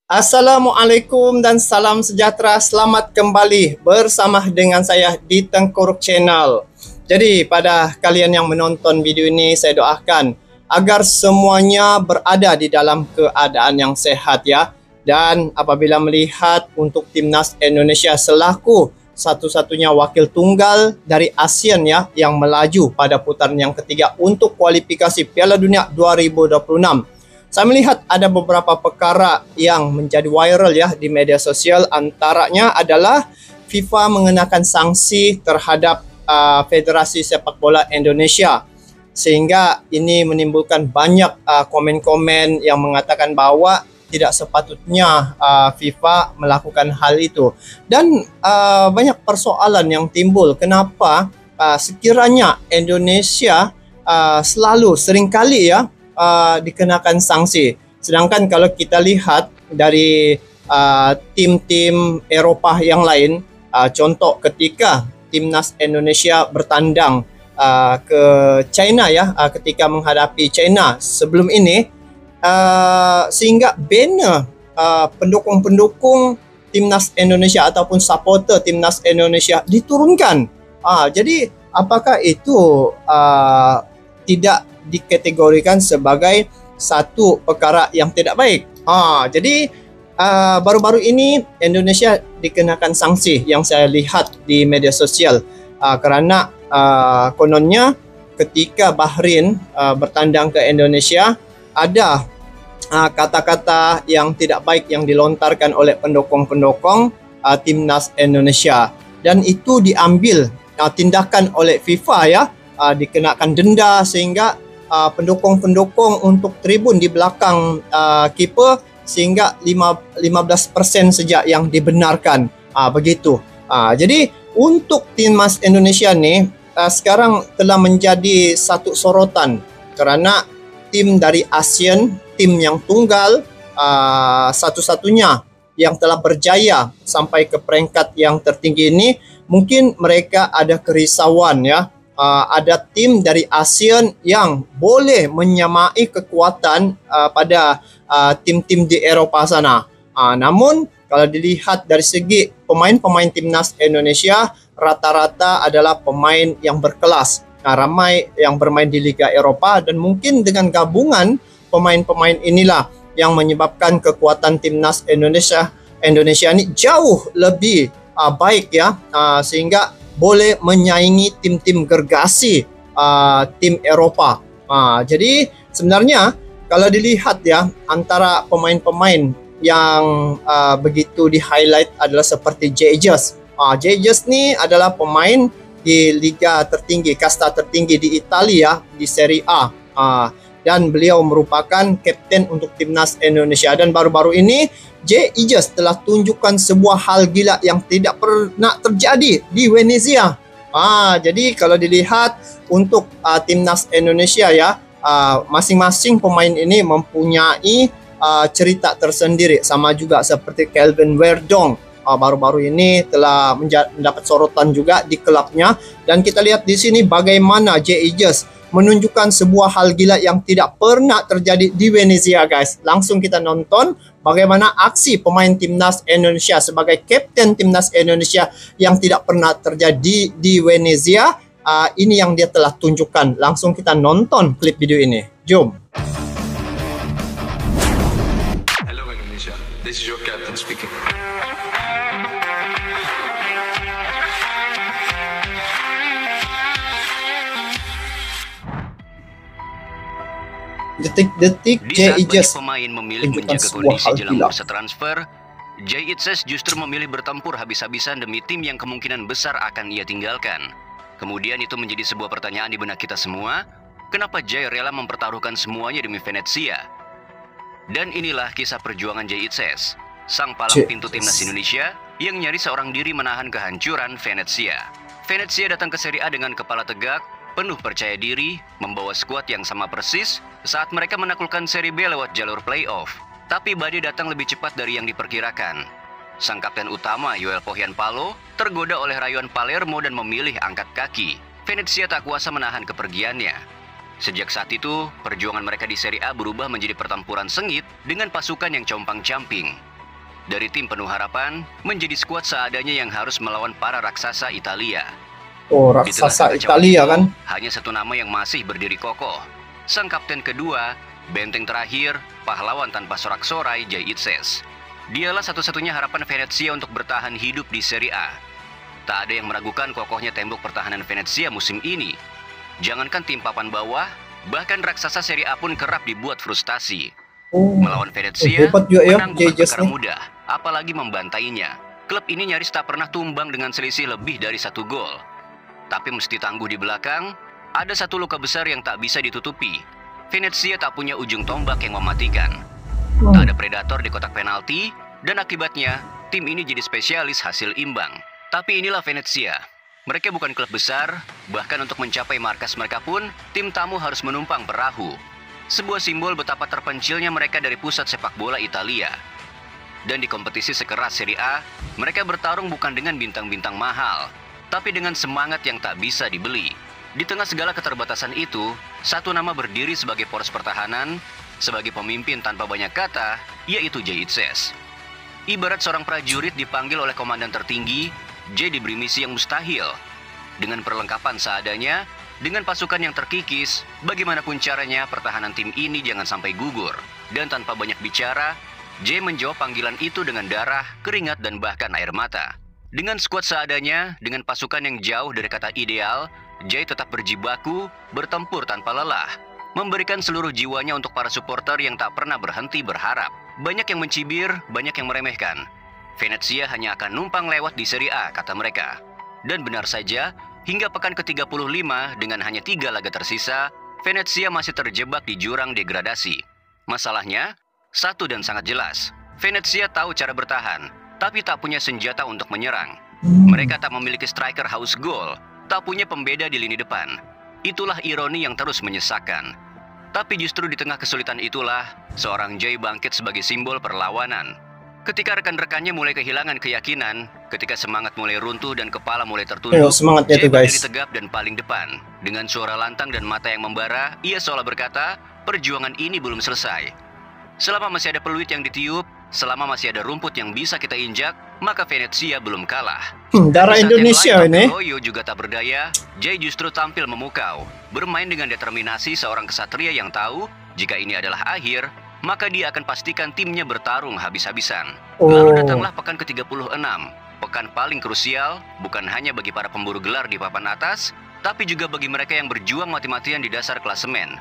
Assalamualaikum dan salam sejahtera. Selamat kembali bersama dengan saya di Tengkorok Channel. Jadi pada kalian yang menonton video ini, saya doakan agar semuanya berada di dalam keadaan yang sehat ya. Dan apabila melihat untuk Timnas Indonesia selaku satu-satunya wakil tunggal dari ASEAN ya yang melaju pada putaran yang ketiga untuk kualifikasi Piala Dunia 2026. Saya melihat ada beberapa perkara yang menjadi viral ya di media sosial. Antaranya adalah FIFA mengenakan sanksi terhadap Federasi Sepak Bola Indonesia. Sehingga ini menimbulkan banyak komen-komen yang mengatakan bahwa tidak sepatutnya FIFA melakukan hal itu. Dan banyak persoalan yang timbul. Kenapa sekiranya Indonesia selalu seringkali ya dikenakan sanksi. Sedangkan kalau kita lihat dari tim-tim Eropah yang lain, contoh ketika Timnas Indonesia bertandang ke China ya, ketika menghadapi China sebelum ini, sehingga banner pendukung-pendukung Timnas Indonesia ataupun supporter Timnas Indonesia diturunkan. Jadi apakah itu tidak dikategorikan sebagai satu perkara yang tidak baik? Jadi baru-baru ini Indonesia dikenakan sanksi yang saya lihat di media sosial kerana kononnya ketika Bahrain bertandang ke Indonesia ada kata-kata yang tidak baik yang dilontarkan oleh pendukung-pendukung Timnas Indonesia, dan itu diambil tindakan oleh FIFA ya, dikenakan denda sehingga pendukung-pendukung untuk tribun di belakang kiper sehingga 15% saja yang dibenarkan, begitu. Jadi untuk Timnas Indonesia ni sekarang telah menjadi satu sorotan kerana tim dari ASEAN, tim yang tunggal, satu-satunya yang telah berjaya sampai ke peringkat yang tertinggi ini, mungkin mereka ada kerisauan ya. Ada tim dari ASEAN yang boleh menyamai kekuatan pada tim-tim di Eropah sana. Namun kalau dilihat dari segi pemain-pemain Timnas Indonesia, rata-rata adalah pemain yang berkelas. Ramai yang bermain di Liga Eropah, dan mungkin dengan gabungan pemain-pemain inilah yang menyebabkan kekuatan Timnas Indonesia ini jauh lebih baik ya, sehingga boleh menyaingi tim-tim gergasi tim Eropah. Jadi sebenarnya kalau dilihat ya, antara pemain-pemain yang begitu di-highlight adalah seperti Jay-Jus. Jay-Jus ni adalah pemain di liga tertinggi, kasta tertinggi di Italia, di Serie A. Dan beliau merupakan kapten untuk Timnas Indonesia. Dan baru-baru ini Jay-Jus telah tunjukkan sebuah hal gila yang tidak pernah terjadi di Venezia. Jadi kalau dilihat untuk Timnas Indonesia ya, masing-masing pemain ini mempunyai cerita tersendiri, sama juga seperti Kelvin Verdong. Baru-baru ini telah mendapat sorotan juga di klubnya, dan kita lihat di sini bagaimana Jay-Jus menunjukkan sebuah hal gila yang tidak pernah terjadi di Venezia, guys. Langsung kita nonton bagaimana aksi pemain Timnas Indonesia sebagai kapten Timnas Indonesia yang tidak pernah terjadi di Venezia. Ini yang dia telah tunjukkan. Langsung kita nonton klip video ini. Jom. Hello Indonesia, this is your captain speaking. Detik-detik Jay-Jus pemain memilih menjaga kondisi jelang bursa transfer, Jay-Jus justru memilih bertempur habis-habisan demi tim yang kemungkinan besar akan ia tinggalkan. Kemudian itu menjadi sebuah pertanyaan di benak kita semua, kenapa Jay rela mempertaruhkan semuanya demi Venezia? Dan inilah kisah perjuangan Jay-Jus, sang palang pintu Timnas Indonesia yang nyaris seorang diri menahan kehancuran Venezia. Venezia datang ke Serie A dengan kepala tegak, penuh percaya diri, membawa skuad yang sama persis saat mereka menaklukkan Serie B lewat jalur playoff. Tapi badai datang lebih cepat dari yang diperkirakan. Sang kapten utama Yoel Pohjanpalo tergoda oleh rayuan Palermo dan memilih angkat kaki. Venezia tak kuasa menahan kepergiannya. Sejak saat itu, perjuangan mereka di Serie A berubah menjadi pertempuran sengit dengan pasukan yang compang-camping. Dari tim penuh harapan menjadi skuad seadanya yang harus melawan para raksasa Italia. Oh, Di tengah raksasa kekacauan Italia itu, kan? hanya satu nama yang masih berdiri kokoh. Sang kapten kedua, benteng terakhir, pahlawan tanpa sorak-sorai Jay Itzes. Dialah satu-satunya harapan Venezia untuk bertahan hidup di Serie A. Tak ada yang meragukan kokohnya tembok pertahanan Venezia musim ini. Jangankan tim papan bawah, bahkan raksasa Serie A pun kerap dibuat frustasi. Oh, Melawan Venezia, hebat juga ya menang Jay bukan Itzes perkara nih. mudah, apalagi membantainya. Klub ini nyaris tak pernah tumbang dengan selisih lebih dari 1 gol. Tapi mesti tangguh di belakang, ada satu luka besar yang tak bisa ditutupi. Venezia tak punya ujung tombak yang mematikan. Tak ada predator di kotak penalti, dan akibatnya tim ini jadi spesialis hasil imbang. Tapi inilah Venezia. Mereka bukan klub besar, bahkan untuk mencapai markas mereka pun, tim tamu harus menumpang perahu. Sebuah simbol betapa terpencilnya mereka dari pusat sepak bola Italia. Dan di kompetisi sekeras Serie A, mereka bertarung bukan dengan bintang-bintang mahal, tapi dengan semangat yang tak bisa dibeli. Di tengah segala keterbatasan itu, satu nama berdiri sebagai poros pertahanan, sebagai pemimpin tanpa banyak kata, yaitu Jay Itzes. Ibarat seorang prajurit dipanggil oleh komandan tertinggi, Jay diberi misi yang mustahil. Dengan perlengkapan seadanya, dengan pasukan yang terkikis, bagaimanapun caranya pertahanan tim ini jangan sampai gugur. Dan tanpa banyak bicara, Jay menjawab panggilan itu dengan darah, keringat, dan bahkan air mata. Dengan skuad seadanya, dengan pasukan yang jauh dari kata ideal, Jay tetap berjibaku, bertempur tanpa lelah, memberikan seluruh jiwanya untuk para supporter yang tak pernah berhenti berharap. Banyak yang mencibir, banyak yang meremehkan. Venezia hanya akan numpang lewat di Serie A, kata mereka. Dan benar saja, hingga pekan ke-35 dengan hanya 3 laga tersisa, Venezia masih terjebak di jurang degradasi. Masalahnya, satu dan sangat jelas, Venezia tahu cara bertahan, tapi tak punya senjata untuk menyerang. Mereka tak memiliki striker haus gol, tak punya pembeda di lini depan. Itulah ironi yang terus menyesakkan. Tapi justru di tengah kesulitan itulah, seorang Jay bangkit sebagai simbol perlawanan. Ketika rekan-rekannya mulai kehilangan keyakinan, ketika semangat mulai runtuh dan kepala mulai tertunduk, semangatnya Jay tuh, guys. berdiri tegap dan paling depan. Dengan suara lantang dan mata yang membara, ia seolah berkata, perjuangan ini belum selesai. Selama masih ada peluit yang ditiup, selama masih ada rumput yang bisa kita injak, maka Venezia belum kalah. Darah Di saat Indonesia yang lain, ini. Loyo juga tak berdaya, Jay justru tampil memukau, bermain dengan determinasi seorang kesatria yang tahu, jika ini adalah akhir, maka dia akan pastikan timnya bertarung habis-habisan. Lalu datanglah pekan ke-36, pekan paling krusial, bukan hanya bagi para pemburu gelar di papan atas, tapi juga bagi mereka yang berjuang mati-matian di dasar klasemen.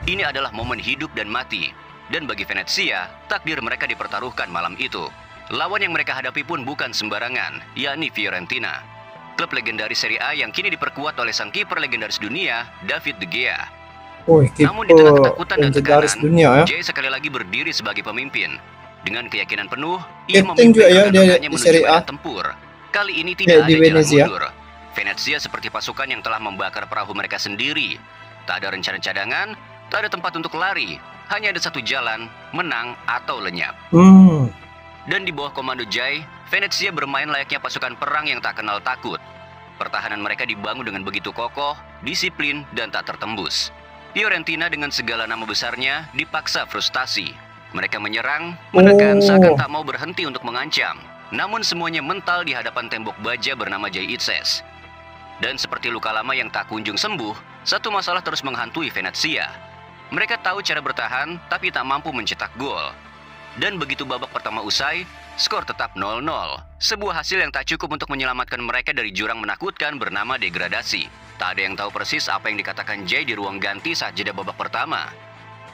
Ini adalah momen hidup dan mati. Dan bagi Venezia, takdir mereka dipertaruhkan malam itu. Lawan yang mereka hadapi pun bukan sembarangan, yakni Fiorentina. Klub legendaris Serie A yang kini diperkuat oleh sang kiper legendaris dunia, David De Gea. Namun di tengah ketakutan dan tekanan, Jay sekali lagi berdiri sebagai pemimpin. Dengan keyakinan penuh, ia memimpin rekan-rekannya menuju medan tempur. Kali ini tidak ada jalan mundur. Venezia seperti pasukan yang telah membakar perahu mereka sendiri. Tak ada rencana cadangan, tak ada tempat untuk lari. Hanya ada satu jalan, menang atau lenyap. Dan di bawah komando Jay, Venezia bermain layaknya pasukan perang yang tak kenal takut. Pertahanan mereka dibangun dengan begitu kokoh, disiplin, dan tak tertembus. Fiorentina dengan segala nama besarnya dipaksa frustasi. Mereka menyerang, menekan, seakan tak mau berhenti untuk mengancam. Namun semuanya mental di hadapan tembok baja bernama Jay Itzes. Dan seperti luka lama yang tak kunjung sembuh, satu masalah terus menghantui Venezia. Mereka tahu cara bertahan, tapi tak mampu mencetak gol. Dan begitu babak pertama usai, skor tetap 0-0. Sebuah hasil yang tak cukup untuk menyelamatkan mereka dari jurang menakutkan bernama degradasi. Tak ada yang tahu persis apa yang dikatakan Jay di ruang ganti saat jeda babak pertama.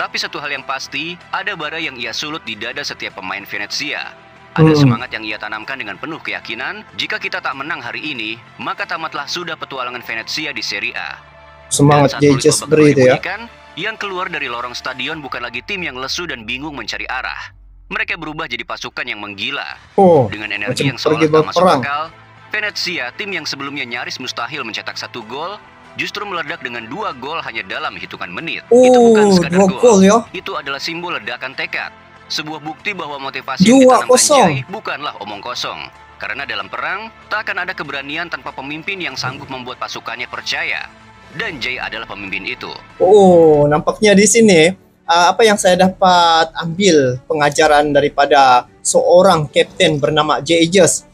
Tapi satu hal yang pasti, ada bara yang ia sulut di dada setiap pemain Venezia. Ada semangat yang ia tanamkan dengan penuh keyakinan, jika kita tak menang hari ini, maka tamatlah sudah petualangan Venezia di Serie A. Semangat Jay Itzes beri itu ya. Yang keluar dari lorong stadion bukan lagi tim yang lesu dan bingung mencari arah. Mereka berubah jadi pasukan yang menggila. Dengan energi yang seolah tak masuk akal, Venezia, tim yang sebelumnya nyaris mustahil mencetak 1 gol, justru meledak dengan 2 gol hanya dalam hitungan menit. Itu bukan sekadar gol, itu adalah simbol ledakan tekad. Sebuah bukti bahwa motivasi yang ditanamkan Jay bukanlah omong kosong. Karena dalam perang, tak akan ada keberanian tanpa pemimpin yang sanggup membuat pasukannya percaya. Dan Jay adalah pemimpin itu. Nampaknya di sini apa yang saya dapat ambil pengajaran daripada seorang kapten bernama J. Aegis.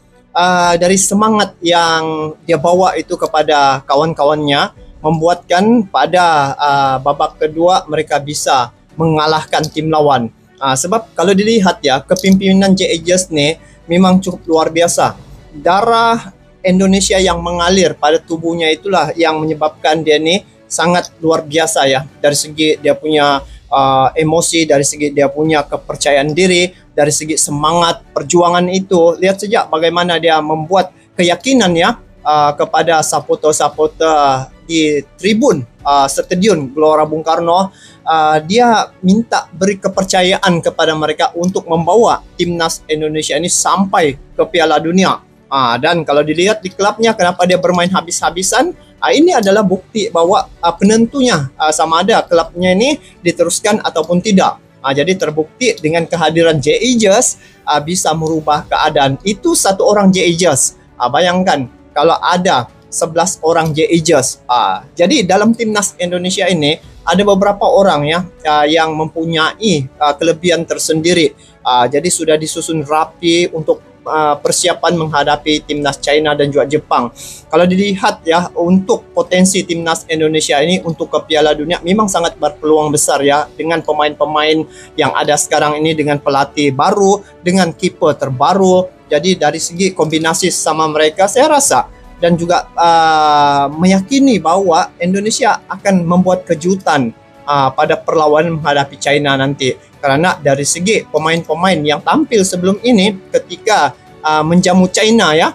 Dari semangat yang dia bawa itu kepada kawan-kawannya, membuatkan pada babak kedua mereka bisa mengalahkan tim lawan. Sebab kalau dilihat ya, kepimpinan J. Aegis ni memang cukup luar biasa. Darah Indonesia yang mengalir pada tubuhnya itulah yang menyebabkan dia ni sangat luar biasa ya. Dari segi dia punya emosi, dari segi dia punya kepercayaan diri, dari segi semangat perjuangan itu. Lihat saja bagaimana dia membuat keyakinan ya kepada supporter-supporter di tribun Stadion Gelora Bung Karno. Dia minta beri kepercayaan kepada mereka untuk membawa timnas Indonesia ini sampai ke Piala Dunia. Dan kalau dilihat di klubnya, kenapa dia bermain habis-habisan, ini adalah bukti bahwa penentunya sama ada klubnya ini diteruskan ataupun tidak. Jadi terbukti dengan kehadiran J. Aegis bisa merubah keadaan. Itu satu orang J. Aegis. Bayangkan kalau ada 11 orang J. Aegis. Jadi dalam timnas Indonesia ini ada beberapa orang ya yang mempunyai kelebihan tersendiri. Jadi sudah disusun rapi untuk persiapan menghadapi timnas China dan juga Jepang. Kalau dilihat ya, untuk potensi timnas Indonesia ini untuk ke Piala Dunia memang sangat berpeluang besar ya, dengan pemain-pemain yang ada sekarang ini, dengan pelatih baru, dengan kiper terbaru. Jadi dari segi kombinasi sama mereka, saya rasa dan juga meyakini bahwa Indonesia akan membuat kejutan pada perlawanan menghadapi China nanti. Karena dari segi pemain-pemain yang tampil sebelum ini ketika menjamu China ya,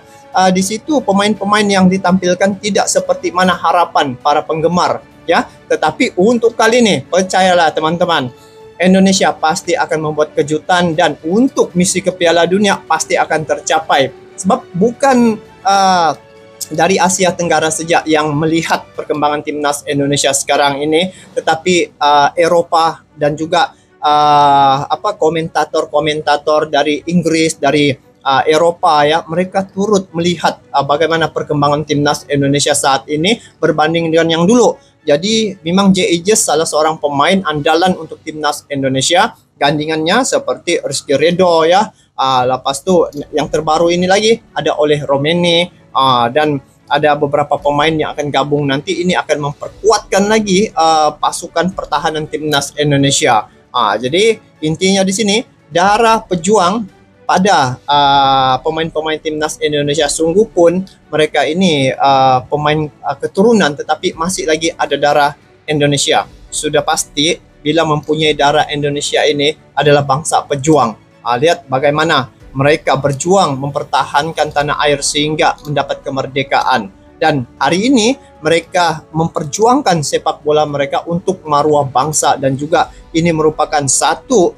di situ pemain-pemain yang ditampilkan tidak seperti mana harapan para penggemar ya. Tetapi untuk kali ini percayalah teman-teman, Indonesia pasti akan membuat kejutan dan untuk misi ke Piala Dunia pasti akan tercapai. Sebab bukan dari Asia Tenggara saja yang melihat perkembangan timnas Indonesia sekarang ini, tetapi Eropa dan juga komentator-komentator dari Inggris, dari Eropa ya, mereka turut melihat bagaimana perkembangan timnas Indonesia saat ini berbanding dengan yang dulu. Jadi memang J. Aegis salah seorang pemain andalan untuk timnas Indonesia. Gandingannya seperti Rizky Ridho ya. Lepas tu yang terbaru ini lagi ada Oleh Romeni, dan ada beberapa pemain yang akan gabung nanti. Ini akan memperkuatkan lagi pasukan pertahanan timnas Indonesia. Jadi intinya di sini darah pejuang pada pemain-pemain timnas Indonesia. Sungguh pun mereka ini pemain keturunan, tetapi masih lagi ada darah Indonesia. Sudah pasti bila mempunyai darah Indonesia ini adalah bangsa pejuang. Lihat bagaimana mereka berjuang mempertahankan tanah air sehingga mendapat kemerdekaan. Dan hari ini mereka memperjuangkan sepak bola mereka untuk maruah bangsa, dan juga ini merupakan satu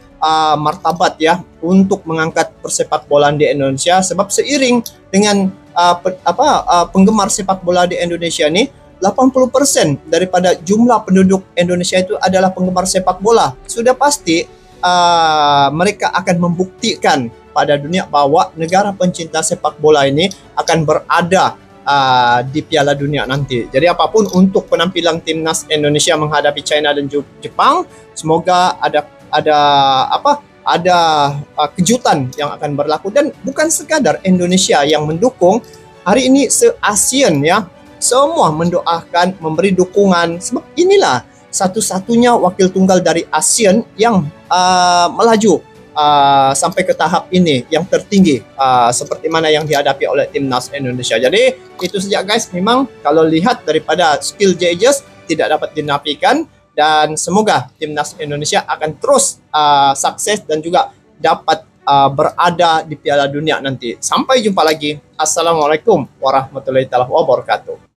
martabat ya untuk mengangkat persepak bolaan di Indonesia. Sebab seiring dengan penggemar sepak bola di Indonesia ini, 80% daripada jumlah penduduk Indonesia itu adalah penggemar sepak bola. Sudah pasti mereka akan membuktikan pada dunia bahwa negara pencinta sepak bola ini akan berada di Piala Dunia nanti. Jadi apapun untuk penampilan timnas Indonesia menghadapi China dan Jepang, semoga ada kejutan yang akan berlaku. Dan bukan sekadar Indonesia yang mendukung, hari ini se-ASEAN ya, semua mendoakan, memberi dukungan. Sebab inilah satu-satunya wakil tunggal dari ASEAN yang melaju sampai ke tahap ini yang tertinggi, seperti mana yang dihadapi oleh timnas Indonesia. Jadi itu saja guys, memang kalau lihat daripada skill J. Aegis tidak dapat dinafikan, dan semoga timnas Indonesia akan terus sukses dan juga dapat berada di Piala Dunia nanti. Sampai jumpa lagi. Assalamualaikum warahmatullahi wabarakatuh.